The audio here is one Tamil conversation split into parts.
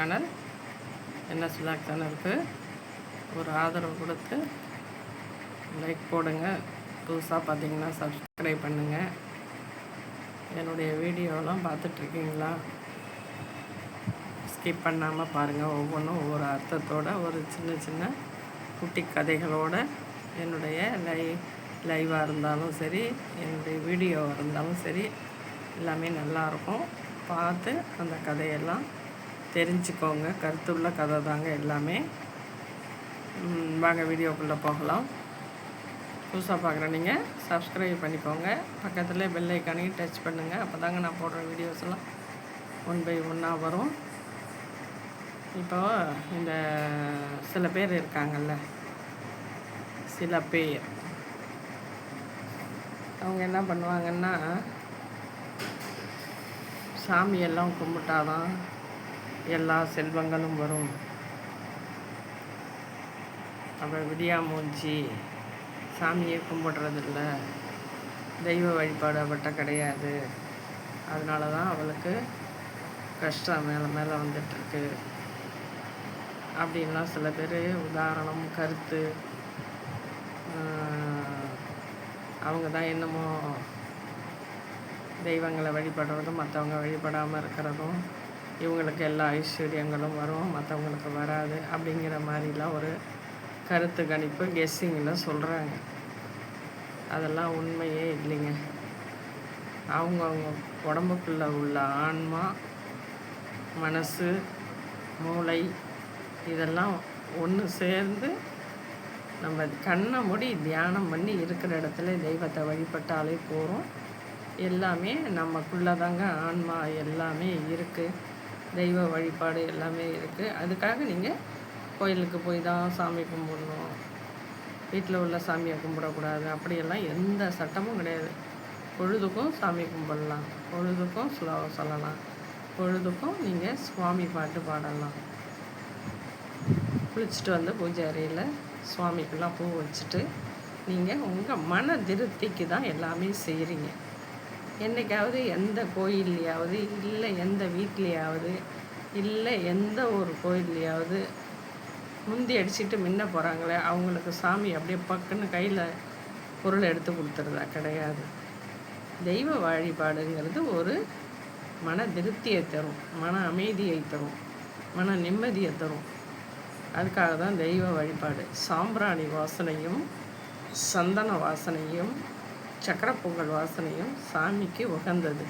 சேனல் என்எஸ் விலாக் சேனலுக்கு ஒரு ஆதரவு கொடுத்து லைக் போடுங்க. புதுசாக பார்த்தீங்கன்னா சப்ஸ்கிரைப் பண்ணுங்கள். என்னுடைய வீடியோலாம் பார்த்துட்ருக்கீங்களா? ஸ்கிப் பண்ணாமல் பாருங்கள். ஒவ்வொன்றும் ஒவ்வொரு அர்த்தத்தோட ஒரு சின்ன சின்ன குட்டி கதைகளோட என்னுடைய லைவாக இருந்தாலும் சரி, என்னுடைய வீடியோவாக இருந்தாலும் சரி, எல்லாமே நல்லாயிருக்கும். பார்த்து அந்த கதையெல்லாம் தெரிஞ்சுக்கோங்க. கருத்துள்ள கதை தாங்க எல்லாமே. வாங்க வீடியோக்குள்ளே போகலாம். புதுசாக பார்க்குறேன், நீங்கள் சப்ஸ்கிரைப் பண்ணிக்கோங்க. பக்கத்தில் பெல் ஐக்கானையும் டச் பண்ணுங்கள். அப்போ தாங்க நான் போடுற வீடியோஸ் எல்லாம் ஒன் பை ஒன்னாக வரும். இப்போ இந்த சில பேர் இருக்காங்கல்ல, சில பேர் அவங்க என்ன பண்ணுவாங்கன்னா, சாமியெல்லாம் கும்பிட்டாதான் எல்லா செல்வங்களும் வரும். அப்புறம் விடியாமூஞ்சி, சாமியை கும்பிட்றதில்ல, தெய்வ வழிபாடு அவட்ட கிடையாது, அதனால தான் அவளுக்கு கஷ்டம் மேலே மேலே வந்துட்டுருக்கு அப்படின்லாம் சில பேர் உதாரணம் கருத்து அவங்க தான் என்னமோ தெய்வங்களை வழிபடுறதும் மற்றவங்க வழிபடாமல் இருக்கிறதும், இவங்களுக்கு எல்லா ஐஸ்வர்யங்களும் வரும் மற்றவங்களுக்கு வராது அப்படிங்கிற மாதிரிலாம் ஒரு கருத்து கணிப்பு கெஸ்ஸிங்கில் சொல்கிறாங்க. அதெல்லாம் உண்மையே இல்லைங்க. அவங்கவுங்க உடம்புக்குள்ளே உள்ள ஆன்மா, மனசு, மூளை இதெல்லாம் ஒன்று சேர்ந்து நம்ம கண்ணை மூடி தியானம் பண்ணி இருக்கிற இடத்துல தெய்வத்தை வழிபட்டாலே போகிறோம். எல்லாமே நமக்குள்ளே தாங்க ஆன்மா எல்லாமே இருக்குது. தெய்வ வழிபாடு எல்லாமே இருக்குது. அதுக்காக நீங்கள் கோயிலுக்கு போய் தான் சாமி கும்பிடணும், வீட்டில் உள்ள சாமியை கும்பிடக்கூடாது அப்படியெல்லாம் எந்த சட்டமும் கிடையாது. பொழுதுக்கும் சாமி கும்பிடலாம், பொழுதுக்கும் ஸ்லோகம் சொல்லலாம், பொழுதுக்கும் நீங்கள் சுவாமி பாட்டு பாடலாம். குளிச்சுட்டு வந்து பூஜை அறையில் சுவாமிக்கெல்லாம் பூ வச்சுட்டு நீங்கள் உங்கள் மன திருப்திக்கு தான் எல்லாமே செய்கிறீங்க. என்றைக்காவது எந்த கோயில்லையாவது, இல்லை எந்த வீட்லேயாவது, இல்லை எந்த ஒரு கோயில்லையாவது முந்தி அடிச்சுட்டு முன்ன போகிறாங்களே அவங்களுக்கு சாமி அப்படியே பக்குன்னு கையில் பொருள் எடுத்து கொடுத்துறதா? கிடையாது. தெய்வ வழிபாடுங்கிறது ஒரு மன திருப்தியை தரும், மன அமைதியை தரும், மன நிம்மதியை தரும். அதுக்காக தான் தெய்வ வழிபாடு. சாம்பிராணி வாசனையும் சந்தன வாசனையும் சக்கரை பொங்கல் வாசனையும் சாமிக்கு உகந்தது.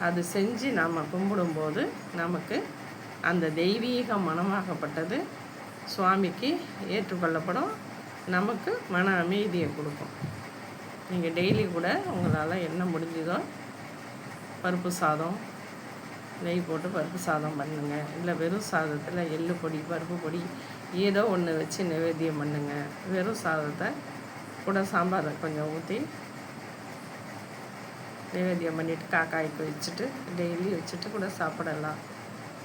அது செஞ்சு நாம் கும்பிடும்போது நமக்கு அந்த தெய்வீக மனமாகப்பட்டது சுவாமிக்கு ஏற்றுக்கொள்ளப்படும், நமக்கு மன அமைதியை கொடுக்கும். நீங்கள் டெய்லி கூட உங்களால் என்ன முடிஞ்சதோ பருப்பு சாதம் நெய் போட்டு பருப்பு சாதம் பண்ணுங்க, இல்லை வெறும் சாதத்தில் எள்ளு பொடி பருப்பு பொடி ஏதோ ஒன்று வச்சு நிவேத்தியம் பண்ணுங்க. வெறும் சாதத்தை கூட சாம்பாரை கொஞ்சம் ஊற்றி நிவேத்தியம் பண்ணிவிட்டு காக்காய்க்கு வச்சுட்டு டெய்லி வச்சுட்டு கூட சாப்பிடலாம்.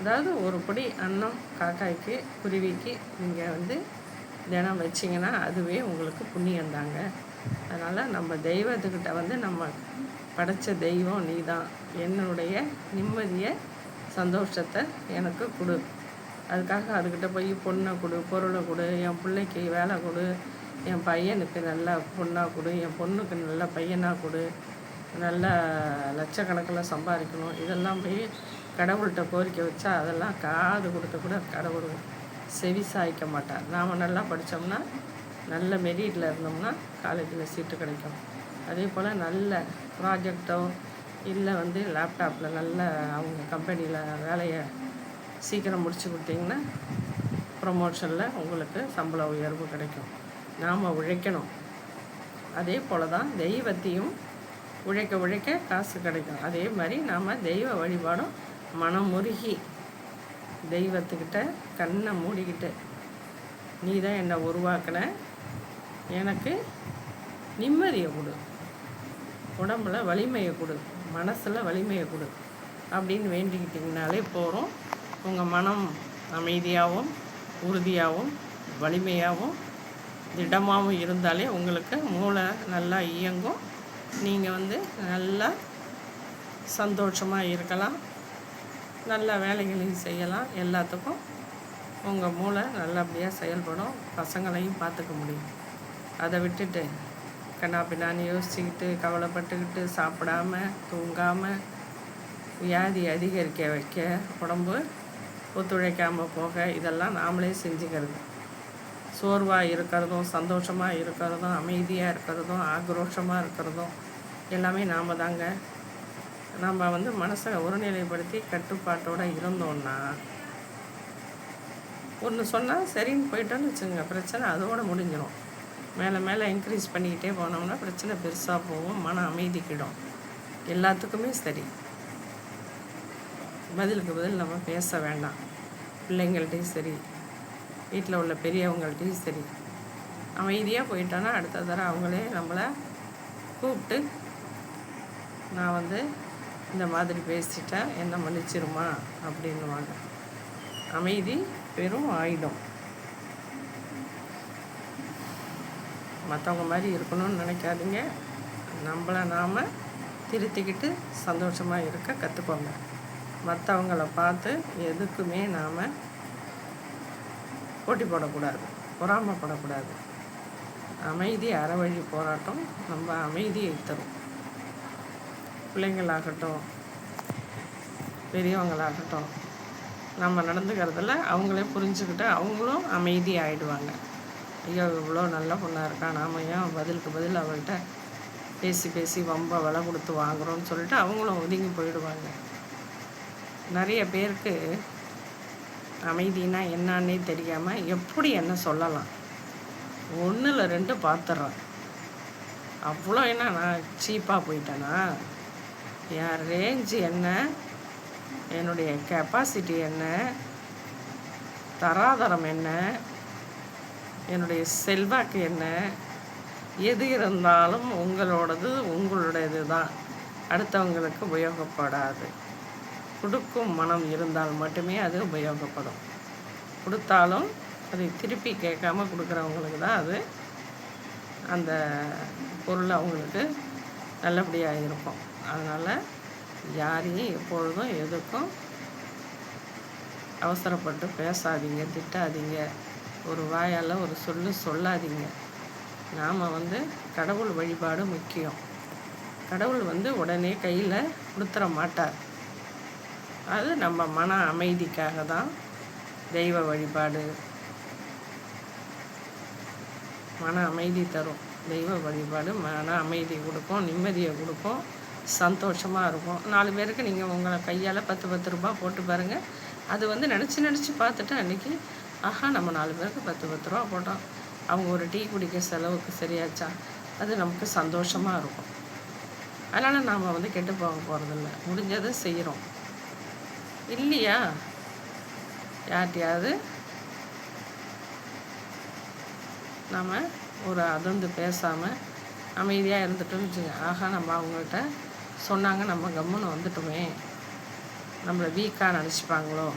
அதாவது ஒரு பொடி அன்னம் காக்காய்க்கு குருவிக்கு நீங்கள் தினம் வச்சிங்கன்னா அதுவே உங்களுக்கு புண்ணியந்தாங்க. அதனால் நம்ம தெய்வத்துக்கிட்ட நம்ம படைத்த தெய்வம் நீ தான், என்னுடைய நிம்மதியை சந்தோஷத்தை எனக்கு கொடு, அதுக்காக அதுக்கிட்ட போய் பொண்ணை கொடு, பொருளை கொடு, என் பிள்ளைக்கு வேலை கொடு, என் பையனுக்கு நல்ல பொண்ணாக கொடு, என் பொண்ணுக்கு நல்ல பையனாக கொடு, நல்ல லட்சக்கணக்கில் சம்பாதிக்கணும், இதெல்லாம் போய் கடவுள்கிட்ட கோரிக்கை வச்சா அதெல்லாம் காது கொடுக்க கூட கடவுள் செவி சாய்க்க மாட்டார். நாம் நல்லா படித்தோம்னா, நல்ல மெரிட்டில் இருந்தோம்னா காலேஜில் சீட்டு கிடைக்கும். அதே போல் நல்ல ப்ராஜெக்டோ இல்லை லேப்டாப்பில் நல்ல அவங்க கம்பெனியில் வேலையை சீக்கிரம் முடித்து கொடுத்தீங்கன்னா ப்ரமோஷனில் உங்களுக்கு சம்பள உயர்வு கிடைக்கும். நாம் உழைக்கணும். அதே போல் தான் தெய்வத்தையும் உழைக்க உழைக்க காசு கிடைக்கும். அதே மாதிரி நாம் தெய்வ வழிபாடும் மனமுருகி தெய்வத்துக்கிட்ட கண்ணை மூடிக்கிட்டு, நீ தான் என்னை உருவாக்கின, எனக்கு நிம்மதியை கொடு, உடம்புல வலிமையை கொடு, மனசில் வலிமையை கொடு அப்படின்னு வேண்டிக்கிட்டிங்கனாலே போகிறோம். உங்கள் மனம் அமைதியாகவும் உறுதியாகவும் வலிமையாகவும் திடமாகவும் இருந்தாலே உங்களுக்கு மூளை நல்லா இயங்கும். நீங்கள் நல்லா சந்தோஷமாக இருக்கலாம். நல்ல வேலைகளையும் செய்யலாம். எல்லாத்துக்கும் உங்கள் மூளை நல்லபடியாக செயல்படும். பசங்களையும் பார்த்துக்க முடியும். அதை விட்டுட்டு கண்ணா பின்னான்னு யோசிச்சுக்கிட்டு கவலைப்பட்டுக்கிட்டு சாப்பிடாம தூங்காமல் வியாதி அதிகரிக்க வைக்க உடம்பு ஒத்துழைக்காமல் போக இதெல்லாம் நாமளே செஞ்சுக்கிறது. சோர்வாக இருக்கிறதும் சந்தோஷமாக இருக்கிறதும் அமைதியாக இருக்கிறதும் ஆக்ரோஷமாக இருக்கிறதும் எல்லாமே நாம் தாங்க. நம்ம மனசை ஒருநிலைப்படுத்தி கட்டுப்பாட்டோடு இருந்தோன்னா ஒன்று சொன்னால் சரின்னு போயிட்டோன்னு வச்சுங்க, பிரச்சனை அதோடு முடிஞ்சிடும். மேலே மேலே இன்க்ரீஸ் பண்ணிக்கிட்டே போனோம்னா பிரச்சனை பெருசாக போகும், மன அமைதிக்கிடும். எல்லாத்துக்குமே சரி, பதிலுக்கு பதில் நம்ம பேச வேண்டாம். பிள்ளைங்கள்ட்டையும் சரி, வீட்டில் உள்ள பெரியவங்கள்ட்டையும் சரி, அமைதியாக போயிட்டோன்னா அடுத்த தடவை அவங்களே நம்மளை கூப்பிட்டு நான் இந்த மாதிரி பேசிட்டேன், என்ன மன்னிச்சிருமா அப்படின்னுவாங்க. அமைதி பெரும் ஆயுதம். மற்றவங்க மாதிரி இருக்கணும்னு நினைக்காதீங்க. நம்மளை நாம் திருத்திக்கிட்டு சந்தோஷமாக இருக்க கற்றுக்கோங்க. மற்றவங்கள பார்த்து எதுக்குமே நாம் போட்டி போடக்கூடாது, பொறாமப்படக்கூடாது. அமைதி அறவழி போராட்டம் நம்ம அமைதியை தரும். பிள்ளைங்களாகட்டும் பெரியவங்களாகட்டும் நம்ம நடந்துக்கிறதில்ல அவங்களே புரிஞ்சுக்கிட்டு அவங்களும் அமைதி ஆகிடுவாங்க. ஐயோ இவ்வளோ நல்ல பொண்ணாக இருக்கா, நாம் ஏன் பதிலுக்கு பதில் அவள்கிட்ட பேசி பேசி வம்ப விலை கொடுத்து வாங்குகிறோன்னு சொல்லிட்டு அவங்களும் ஒதுங்கி போயிடுவாங்க. நிறைய பேருக்கு அமைதினா என்னான்னே தெரியாமல் எப்படி என்ன சொல்லலாம், 1 இல்லை 2 பார்த்துட்றேன். அவ்வளோ என்ன நான் சீப்பாக போயிட்டேனா? என் ரேஞ்சு என்ன, என்னுடைய கெப்பாசிட்டி என்ன, தராதரம் என்ன, என்னுடைய செல்வாக்கு என்ன, எது இருந்தாலும் உங்களுடையது தான், அடுத்தவங்களுக்கு உபயோகப்படாது. கொடுக்கும் மனம் இருந்தால் மட்டுமே அது உபயோகப்படும். கொடுத்தாலும் அதை திருப்பி கேட்காம கொடுக்குறவங்களுக்கு தான் அது அந்த பொருள் அவங்களுக்கு நல்லபடியாக இருக்கும். அதனால் யாரையும் எப்பொழுதும் எதுக்கும் அவசரப்பட்டு பேசாதீங்க, திட்டாதீங்க, ஒரு வாயால் ஒரு சொல்லாதீங்க. நாம் கடவுள் வழிபாடு முக்கியம். கடவுள் உடனே கையில் கொடுத்துட மாட்டார். அது நம்ம மன அமைதிக்காக தான். தெய்வ வழிபாடு மன அமைதி தரும். தெய்வ வழிபாடு மன அமைதி கொடுக்கும், நிம்மதியை கொடுக்கும், சந்தோஷமாக இருக்கும். 4 பேருக்கு நீங்கள் உங்களை கையால் 10 ரூபா போட்டு பாருங்கள். அது நினச்சி பார்த்துட்டு அன்றைக்கி ஆஹா நம்ம 4 பேருக்கு 10 ரூபா போட்டோம், அவங்க ஒரு டீ குடிக்க செலவுக்கு சரியாச்சா, அது நமக்கு சந்தோஷமாக இருக்கும். அதனால் நாம் கெட்டு போக போகிறதில்ல, முடிஞ்சதை செய்கிறோம் இல்லையா? யார்கிட்டையாவது நாம் ஒரு அதந்து பேசாமல் அமைதியாக இருந்துட்டோம்னு வச்சுங்க, ஆஹா நம்ம அவங்கள்ட்ட சொன்னாங்க நம்ம கம்முன்னு வந்துட்டோமே, நம்மளை வீக்காக நினச்சிப்பாங்களோ,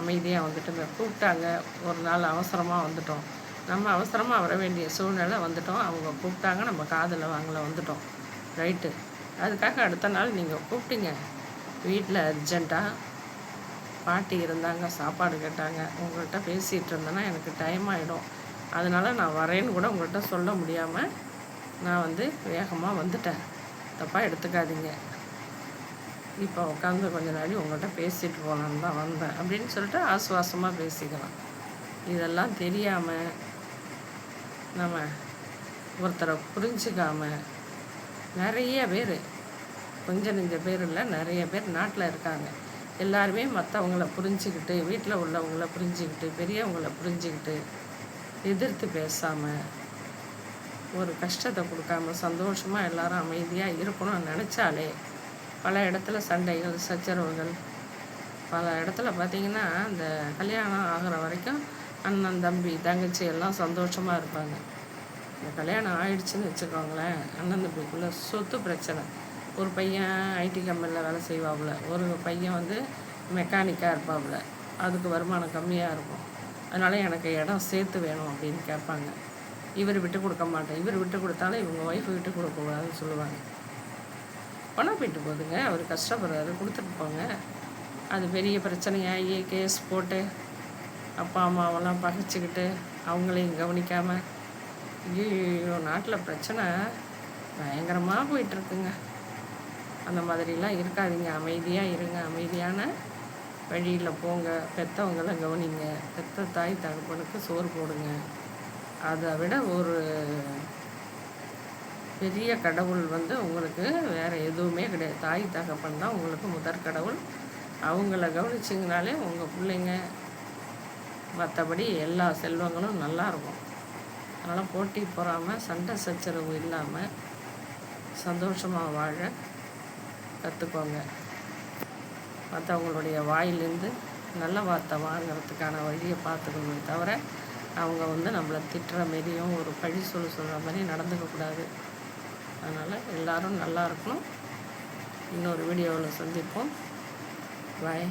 அமைதியாக கூப்பிட்டாங்க, ஒரு நாள் அவசரமாக வந்துட்டோம், நம்ம அவசரமாக வர வேண்டிய சூழ்நிலை வந்துட்டோம், அவங்க கூப்பிட்டாங்க நம்ம காதில் வாங்கலை வந்துட்டோம், ரைட்டு. அதுக்காக அடுத்த நாள் நீங்கள் கூப்பிட்டீங்க, வீட்டில் அர்ஜெண்ட்டாக பாட்டி இருந்தாங்க, சாப்பாடு கேட்டாங்க, உங்கள்கிட்ட பேசிகிட்டு இருந்தேன்னா எனக்கு டைம் ஆகிடும், அதனால் நான் வரேன்னு கூட உங்கள்கிட்ட சொல்ல முடியாமல் நான் வேகமாக வந்துட்டேன், தப்பாக எடுத்துக்காதீங்க, இப்போ உட்காந்து கொஞ்ச நாள் உங்கள்கிட்ட பேசிட்டு போகலான்னு தான் வந்தேன் அப்படின்னு சொல்லிட்டு ஆசுவாசமாக பேசிக்கலாம். இதெல்லாம் தெரியாமல் நம்ம ஒருத்தரை புரிஞ்சிக்காமல் நிறைய பேர், கொஞ்சம் நெஞ்ச பேர் இல்லை, நிறைய பேர் நாட்டில் இருக்காங்க. எல்லாருமே மற்றவங்கள புரிஞ்சுக்கிட்டு, வீட்டில் உள்ளவங்கள புரிஞ்சுக்கிட்டு, பெரியவங்கள புரிஞ்சுக்கிட்டு, எதிர்த்து பேசாமல், ஒரு கஷ்டத்தை கொடுக்காம சந்தோஷமாக எல்லாரும் அமைதியாக இருக்கணும்னு நினச்சாலே பல இடத்துல சண்டைகள் சச்சரவுகள், பல இடத்துல பார்த்திங்கன்னா இந்த கல்யாணம் ஆகிற வரைக்கும் அண்ணன் தம்பி தங்கச்சி எல்லாம் சந்தோஷமாக இருப்பாங்க. இந்த கல்யாணம் ஆயிடுச்சுன்னு வச்சுக்கோங்களேன், அண்ணன் தம்பிக்குள்ளே சொத்து பிரச்சனை. ஒரு பையன் ஐடி கம்பெனியில் வேலை செய்வாப்புல, ஒரு பையன் மெக்கானிக்காக இருப்பாப்புல, அதுக்கு வருமானம் கம்மியாக இருக்கும், அதனால் எனக்கு இடம் சேர்த்து வேணும் அப்படின்னு கேட்பாங்க. இவர் விட்டு கொடுக்க மாட்டேன், இவர் விட்டு கொடுத்தாலும் இவங்க ஒய்ஃபு விட்டு கொடுக்கக்கூடாதுன்னு சொல்லுவாங்க. பணம் போயிட்டு போகுதுங்க, அவர் கஷ்டப்படுறாரு, கொடுத்துட்டு போங்க. அது பெரிய பிரச்சனையாகி கேஸ் போட்டு அப்பா அம்மாவெல்லாம் பகைச்சிக்கிட்டு அவங்களையும் கவனிக்காமல் ஐயோ நாட்டில் பிரச்சனை பயங்கரமாக போயிட்டுருக்குங்க. அந்த மாதிரிலாம் இருக்காதீங்க. அமைதியாக இருங்க. அமைதியான வழியில் போங்க. பெற்றவங்கள கவனிங்க. பெற்ற தாய் தகப்பனுக்கு சோறு போடுங்க. அதை விட ஒரு பெரிய கடவுள் உங்களுக்கு வேறு எதுவுமே கிடையாது. தாய் தகப்பன் தான் உங்களுக்கு முதற் கடவுள். அவங்கள கவனிச்சிங்கனாலே உங்கள் பிள்ளைங்க மற்றபடி எல்லா செல்வங்களும் நல்லாயிருக்கும். அதனால் போட்டி போகாமல் சண்டை சச்சரவு இல்லாமல் சந்தோஷமாக வாழ கற்றுக்கோங்க. மற்றவங்களுடைய வாயிலேருந்து நல்ல வார்த்தை வாங்கிறதுக்கான வழியை பார்த்துக்கணுமே தவிர அவங்க நம்மளை திட்டுற மாரியும் ஒரு பழி சொல்கிற மாதிரி நடந்துக்கக்கூடாது. அதனால் எல்லோரும் நல்லா இருக்கணும். இன்னொரு வீடியோவில் சந்திப்போம். பாய்.